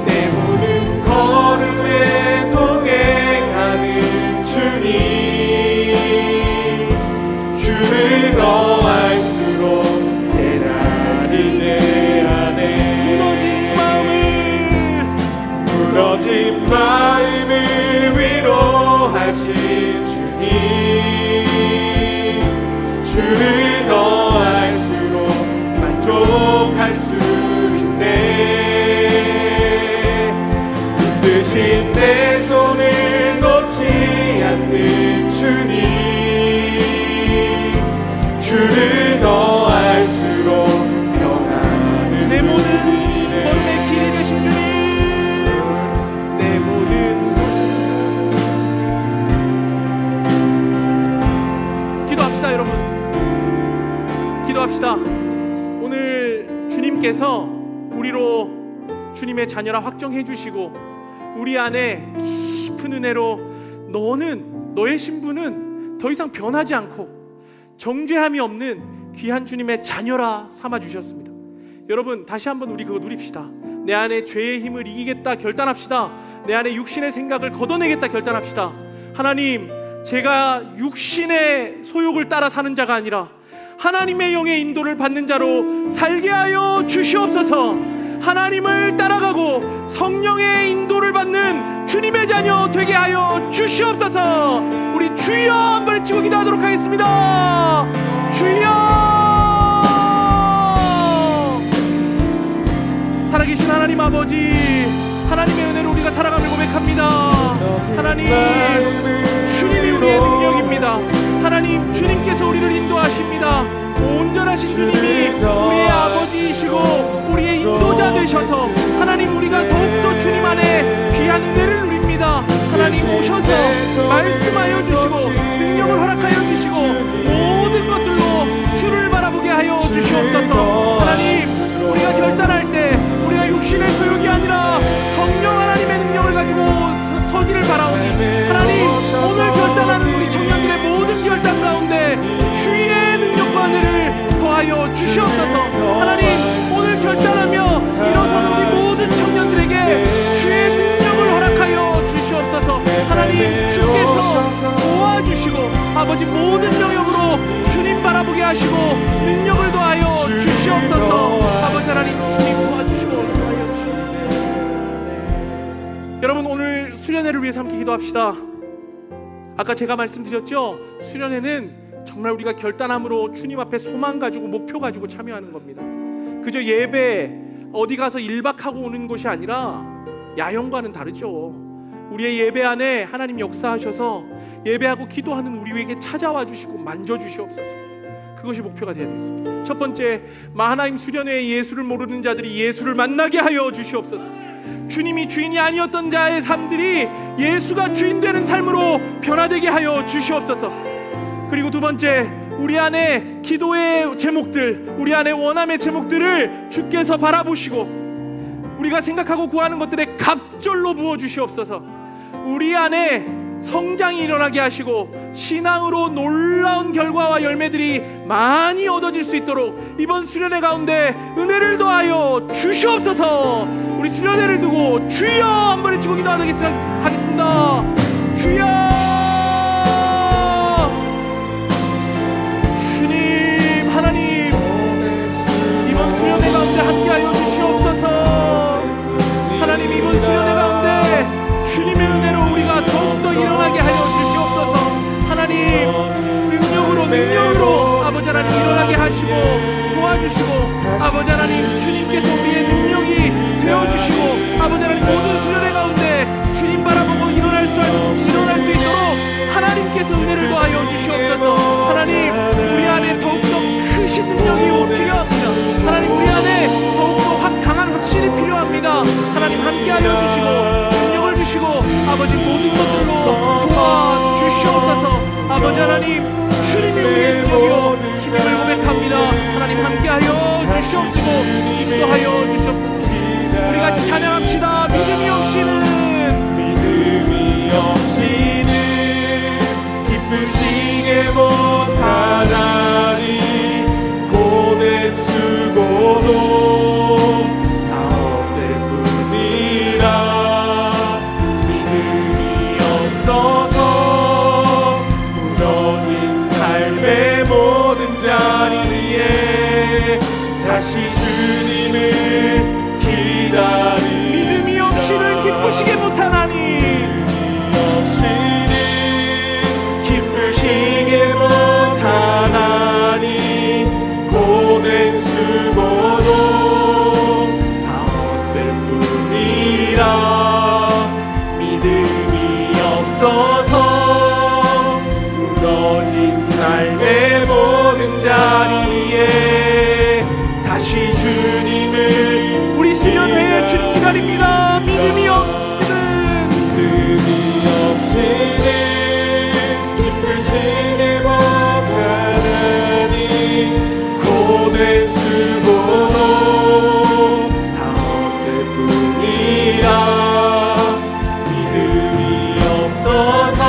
내 모든 걸음에 동행하는 주님, 주를 더 알수록 새날이 내 안에. 무너진 마음을 위로하신 주님, 주를 더 알수록 만족할 수 있네. 대신 내 손을 놓지 않는 주님, 주를 더할수록 평안을 내 모든 걸음의 길이 되신 주님, 내 모든 기도합시다. 여러분 기도합시다. 오늘 주님께서 우리로 주님의 자녀라 확정해 주시고 우리 안에 깊은 은혜로 너의 신분은 더 이상 변하지 않고 정죄함이 없는 귀한 주님의 자녀라 삼아 주셨습니다. 여러분 다시 한번 우리 그거 누립시다. 내 안에 죄의 힘을 이기겠다 결단합시다. 내 안에 육신의 생각을 걷어내겠다 결단합시다. 하나님, 제가 육신의 소욕을 따라 사는 자가 아니라 하나님의 영의 인도를 받는 자로 살게 하여 주시옵소서. 하나님을 따라가고 성령의 인도를 받는 주님의 자녀 되게 하여 주시옵소서. 우리 주여 한번 외치고 기도하도록 하겠습니다. 주여. 살아계신 하나님 아버지, 하나님의 은혜로 우리가 살아감을 고백합니다. 하나님, 주님이 우리의 능력입니다. 하나님, 주님께서 우리를 인도하십니다. 온전하신 주님이 우리의 아버지이시고 우리의 인도자 되셔서 하나님, 우리가 더욱더 주님 안에 귀한 은혜를 누립니다. 하나님 오셔서 말씀하여 주시고 능력을 허락하여 주시고 모든 것들로 주를 바라보게 하여 주시옵소서. 하나님, 우리가 결단할 때 우리가 육신의 소욕이 아니라 성령 하나님의 능력을 가지고 서기를 바라오니 하나님, 오늘 결단하는 우리 청년들의 모든 결단 가운데 주의 능력과 은혜를 더하여 주시옵소서. 하나님, 오늘 결단하며 일어서는 우리 모든 청년들에게 주의 능력을 허락하여 주시옵소서. 하나님, 주께서 도와주시고 아버지 모든 영역으로 주님 바라보게 하시고 능력을 더하여 주시옵소서. 아버지 하나님, 주님 도와주시고 도하여 주시옵소서. 여러분, 오늘 수련회를 위해서 함께 기도합시다. 아까 제가 말씀드렸죠, 수련회는 정말 우리가 결단함으로 주님 앞에 소망 가지고 목표 가지고 참여하는 겁니다. 그저 예배 어디 가서 1박하고 오는 것이 아니라 야영과는 다르죠. 우리의 예배 안에 하나님 역사하셔서 예배하고 기도하는 우리에게 찾아와 주시고 만져주시옵소서. 그것이 목표가 되어야 되겠습니다. 첫 번째, 마하나임 수련회에 예수를 모르는 자들이 예수를 만나게 하여 주시옵소서. 주님이 주인이 아니었던 자의 삶들이 예수가 주인 되는 삶으로 변화되게 하여 주시옵소서. 그리고 두 번째, 우리 안에 기도의 제목들, 우리 안에 원함의 제목들을 주께서 바라보시고 우리가 생각하고 구하는 것들에 갑절로 부어 주시옵소서. 우리 안에 성장이 일어나게 하시고 신앙으로 놀라운 결과와 열매들이 많이 얻어질 수 있도록 이번 수련회 가운데 은혜를 더하여 주시옵소서. 우리 수련회를 두고 주여 한번 외치고 기도하겠습니다. 주여. 주님, 하나님, 이번 수련회 가운데 함께하여 주시옵소서. 하나님, 이번 수련회 가운데 주님의 은혜로 우리가 더욱더 일어나게 하여 주시옵소서. 하나님, 능력으로 아버지 하나님 일어나게 하시고 도와주시고 아버지 하나님, 주님께서 우리의 능력이 되어주시고 아버지 하나님, 모든 수련회 가운데 주님 바라보고 일어날 수 있는 믿음이 없어서 무너진 삶의 모든 자리에 다시 주님을 우리 수련회에 주님 기다립니다. 믿음이 없이는 기쁘신 행복하니 고된 수고로 다 헛될 뿐이라 믿음이 없어서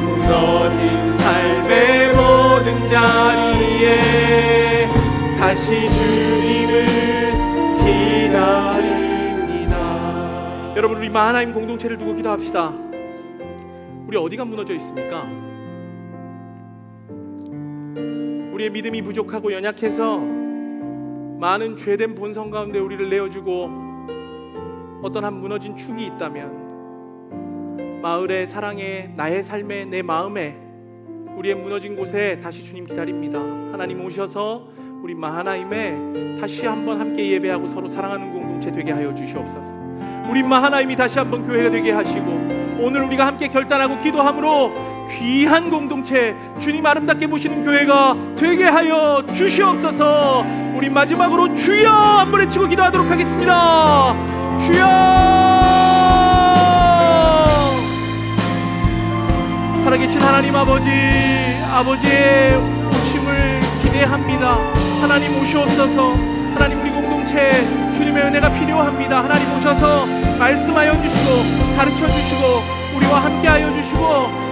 무너진 삶의 모든 자리에 다시 주님을 기다립니다. 여러분, 우리 마하나임 공동체를 두고 기도합시다. 우리 어디가 무너져 있습니까? 우리의 믿음이 부족하고 연약해서 많은 죄된 본성 가운데 우리를 내어주고 어떤 한 무너진 축이 있다면 마을에, 사랑에, 나의 삶에, 내 마음에, 우리의 무너진 곳에 다시 주님 기다립니다. 하나님 오셔서 우리 마하나임에 다시 한번 함께 예배하고 서로 사랑하는 공동체 되게 하여 주시옵소서. 우리 마하나임이 다시 한번 교회가 되게 하시고 오늘 우리가 함께 결단하고 기도함으로 귀한 공동체, 주님 아름답게 보시는 교회가 되게 하여 주시옵소서. 우리 마지막으로 주여 한번 외치고 기도하도록 하겠습니다. 주여! 살아계신 하나님 아버지의 오심을 기대합니다. 하나님 오시옵소서. 하나님, 우리 공동체 주님의 은혜가 필요합니다. 하나님 오셔서 말씀하여 주시고 가르쳐 주시고 우리와 함께하여 주시고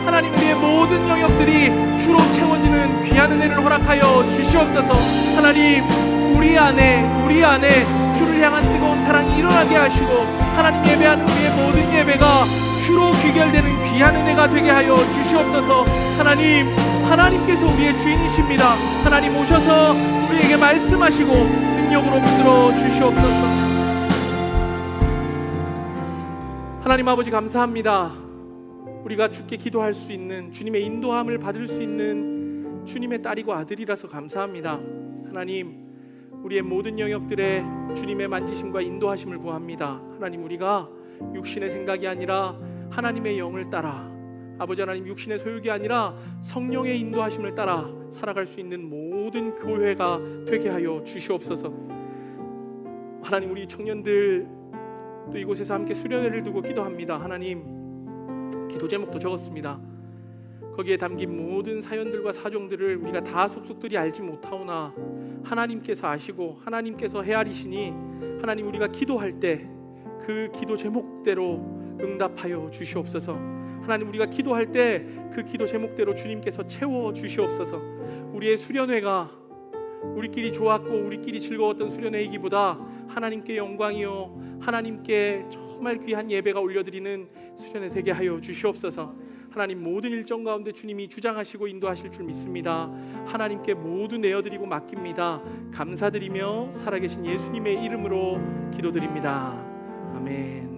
하나님, 우리의 모든 영역들이 주로 채워지는 귀한 은혜를 허락하여 주시옵소서. 하나님, 우리 안에 주를 향한 뜨거운 사랑이 일어나게 하시고 하나님, 예배하는 우리의 모든 예배가 주로 귀결되는 귀한 은혜가 되게 하여 주시옵소서. 하나님께서 우리의 주인이십니다. 하나님 오셔서 우리에게 말씀하시고 능력으로 붙들어 주시옵소서. 하나님 아버지, 감사합니다. 우리가 주께 기도할 수 있는, 주님의 인도함을 받을 수 있는 주님의 딸이고 아들이라서 감사합니다. 하나님, 우리의 모든 영역들에 주님의 만지심과 인도하심을 구합니다. 하나님, 우리가 육신의 생각이 아니라 하나님의 영을 따라, 아버지 하나님, 육신의 소욕이 아니라 성령의 인도하심을 따라 살아갈 수 있는 모든 교회가 되게 하여 주시옵소서. 하나님, 우리 청년들 또 이곳에서 함께 수련회를 두고 기도합니다. 하나님, 기도 제목도 적었습니다. 거기에 담긴 모든 사연들과 사정들을 우리가 다 속속들이 알지 못하오나 하나님께서 아시고 하나님께서 헤아리시니 하나님, 우리가 기도할 때 그 기도 제목대로 응답하여 주시옵소서. 하나님, 우리가 기도할 때 그 기도 제목대로 주님께서 채워 주시옵소서. 우리의 수련회가 우리끼리 좋았고 우리끼리 즐거웠던 수련회이기보다 하나님께 영광이요 하나님께 정말 귀한 예배가 올려드리는 수련회 되게 하여 주시옵소서. 하나님, 모든 일정 가운데 주님이 주장하시고 인도하실 줄 믿습니다. 하나님께 모두 내어드리고 맡깁니다. 감사드리며 살아계신 예수님의 이름으로 기도드립니다. 아멘.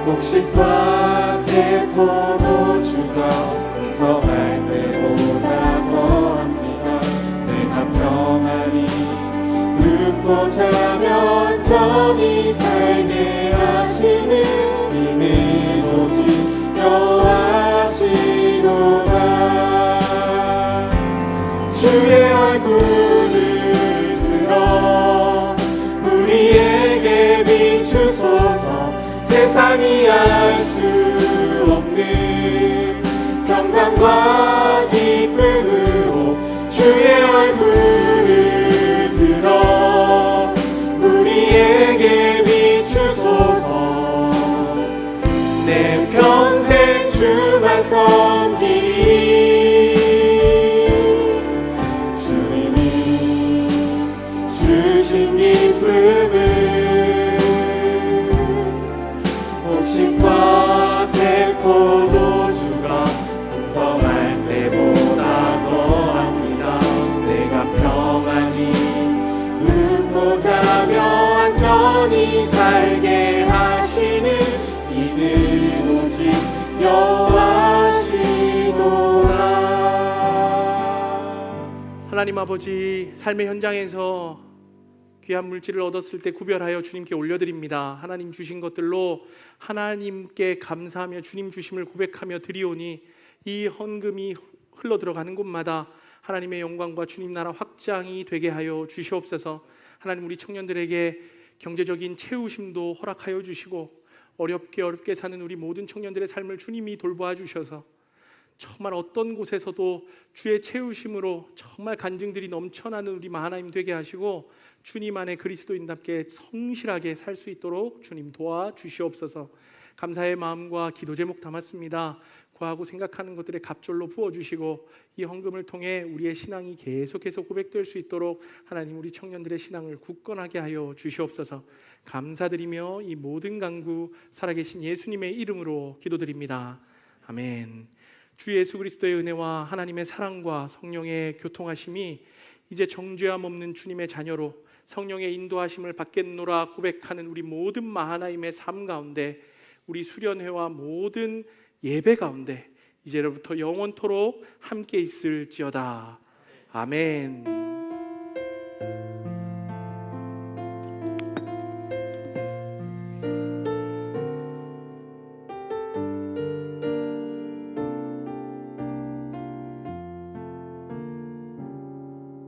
곡식과 새 포도주가 풍성할 때보다 더합니다. 내가 평안히 눕고 자면 전이 살게 하시는 이는 오직 여호와시도다. 주의 얼굴을 들어 우리에게 비추소서. 세상이 알 수 없는 평강과 기쁨으로 주의 얼굴을 들어 우리에게 비추소서. 내 평생 주만 섬기리. 주님이 주신 기쁨을 곡식과 새 포도주가 풍성할 때보다 더합니다. 영원히 살게 하시는 이는 오직 여호와시도다. 하나님 아버지, 삶의 현장에서 귀한 물질을 얻었을 때 구별하여 주님께 올려드립니다. 하나님 주신 것들로 하나님께 감사하며 주님 주심을 고백하며 드리오니 이 헌금이 흘러들어가는 곳마다 하나님의 영광과 주님 나라 확장이 되게 하여 주시옵소서. 하나님, 우리 청년들에게 경제적인 채우심도 허락하여 주시고 어렵게 사는 우리 모든 청년들의 삶을 주님이 돌보아 주셔서 정말 어떤 곳에서도 주의 채우심으로 정말 간증들이 넘쳐나는 우리 하나님 되게 하시고 주님 안에 그리스도인답게 성실하게 살 수 있도록 주님 도와주시옵소서. 감사의 마음과 기도 제목 담았습니다. 구하고 생각하는 것들에 갑절로 부어주시고 이 헌금을 통해 우리의 신앙이 계속해서 고백될 수 있도록 하나님, 우리 청년들의 신앙을 굳건하게 하여 주시옵소서. 감사드리며 이 모든 간구 살아계신 예수님의 이름으로 기도드립니다. 아멘. 주 예수 그리스도의 은혜와 하나님의 사랑과 성령의 교통하심이 이제 정죄함 없는 주님의 자녀로 성령의 인도하심을 받겠노라 고백하는 우리 모든 마하나임의 삶 가운데, 우리 수련회와 모든 예배 가운데 이제로부터 영원토록 함께 있을지어다. 아멘.